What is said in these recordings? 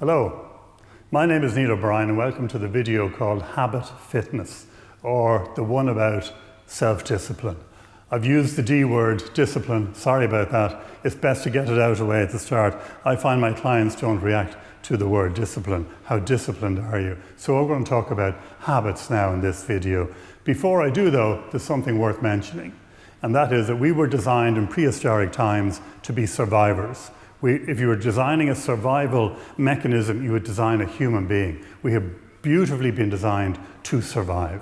Hello, my name is Neil O'Brien and welcome to the video called Habit Fitness, or the one about self-discipline. I've used the D word, discipline, sorry about that. It's best to get it out of the way at the start. I find my clients don't react to the word discipline. How disciplined are you? So we're going to talk about habits now in this video. Before I do though, there's something worth mentioning. And that is that we were designed in prehistoric times to be survivors. If you were designing a survival mechanism, you would design a human being. We have beautifully been designed to survive.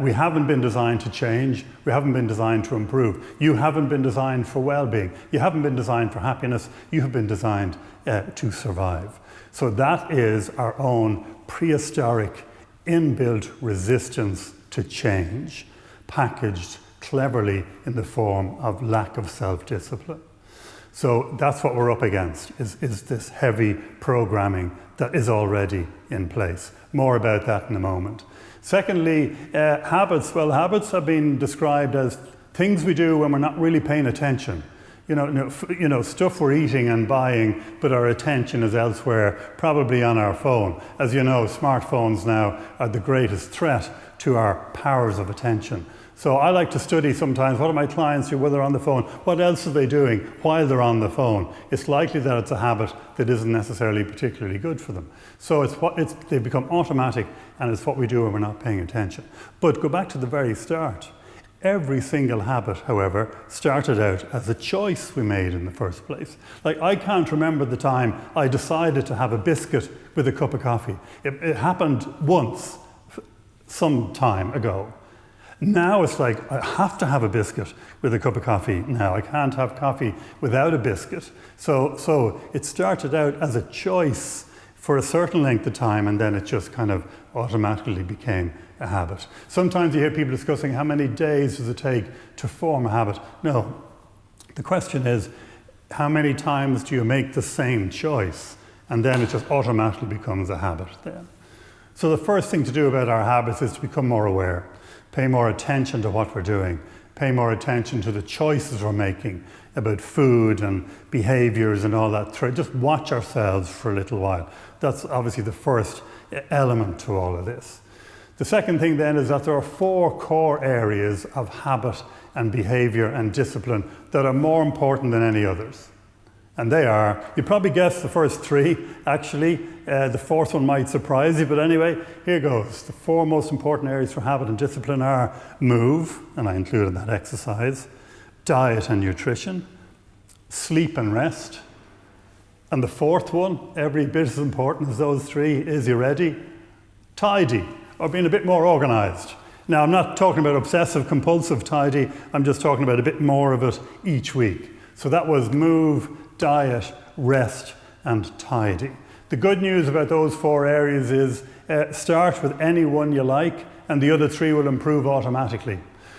We haven't been designed to change. We haven't been designed to improve. You haven't been designed for well-being. You haven't been designed for happiness. You have been designed to survive. So that is our own prehistoric inbuilt resistance to change, packaged cleverly in the form of lack of self-discipline. So that's what we're up against, is this heavy programming that is already in place. More about that in a moment. Secondly, habits. Well, habits have been described as things we do when we're not really paying attention. You know, stuff we're eating and buying, but our attention is elsewhere, probably on our phone. As you know, smartphones now are the greatest threat to our powers of attention. So I like to study sometimes, what do my clients do when they're on the phone? What else are they doing while they're on the phone? It's likely that it's a habit that isn't necessarily particularly good for them. So they've become automatic, and it's what we do when we're not paying attention. But go back to the very start. Every single habit, however, started out as a choice we made in the first place. Like, I can't remember the time I decided to have a biscuit with a cup of coffee. It happened once, some time ago. Now it's like, I have to have a biscuit with a cup of coffee now. I can't have coffee without a biscuit. So it started out as a choice for a certain length of time, and then it just kind of automatically became a habit. Sometimes you hear people discussing how many days does it take to form a habit. No, the question is, how many times do you make the same choice? And then it just automatically becomes a habit then. So the first thing to do about our habits is to become more aware. Pay more attention to what we're doing. Pay more attention to the choices we're making about food and behaviors and all that. Just watch ourselves for a little while. That's obviously the first element to all of this. The second thing then is that there are 4 core areas of habit and behavior and discipline that are more important than any others. And they are, you probably guessed the first 3, actually. The fourth one might surprise you, but anyway, here goes. The 4 most important areas for habit and discipline are move, and I included that exercise, diet and nutrition, sleep and rest, and the 4th one, every bit as important as those 3, is, you ready? Tidy, or being a bit more organized. Now, I'm not talking about obsessive compulsive tidy, I'm just talking about a bit more of it each week. So that was move, diet, rest, and tidy. The good news about those 4 areas is start with any one you like, and the other 3 will improve automatically.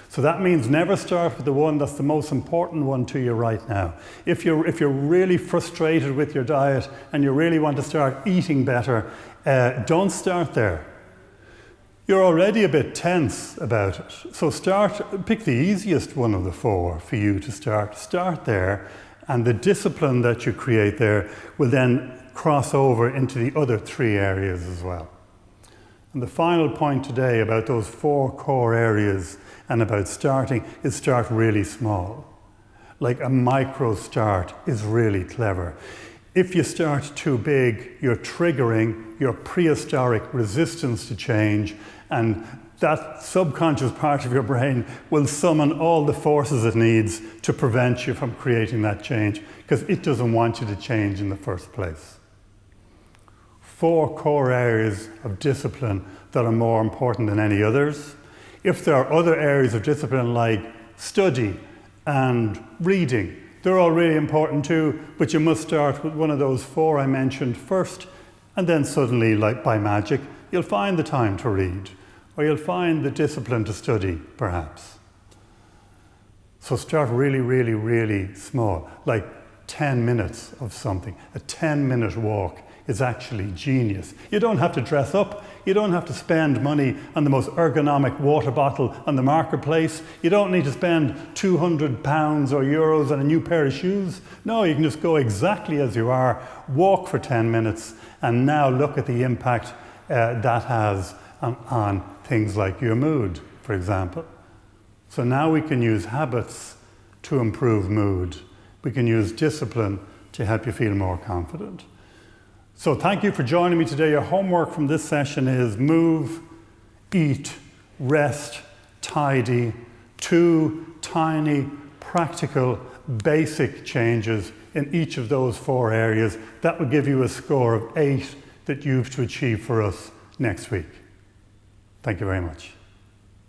So that means never start with the one that's the most important one to you right now. If you're really frustrated with your diet and you really want to start eating better, don't start there. You're already a bit tense about it. So pick the easiest one of the 4 for you to start. Start there, and the discipline that you create there will then cross over into the other 3 areas as well. And the final point today about those 4 core areas and about starting is start really small. Like a micro start is really clever. If you start too big, you're triggering your prehistoric resistance to change, and that subconscious part of your brain will summon all the forces it needs to prevent you from creating that change, because it doesn't want you to change in the first place. 4 core areas of discipline that are more important than any others. If there are other areas of discipline like study and reading, they're all really important too, but you must start with one of those 4 I mentioned first, and then suddenly, like by magic, you'll find the time to read, or you'll find the discipline to study, perhaps. So start really, really, really small, like 10 minutes of something. A 10-minute walk is actually genius. You don't have to dress up. You don't have to spend money on the most ergonomic water bottle on the marketplace. You don't need to spend £200 or euros on a new pair of shoes. No, you can just go exactly as you are, walk for 10 minutes, and now look at the impact that has on things like your mood, for example. So now we can use habits to improve mood. We can use discipline to help you feel more confident. So thank you for joining me today. Your homework from this session is move, eat, rest, tidy. 2 tiny, practical, basic changes in each of those 4 areas. That will give you a score of 8 that you have to achieve for us next week. Thank you very much.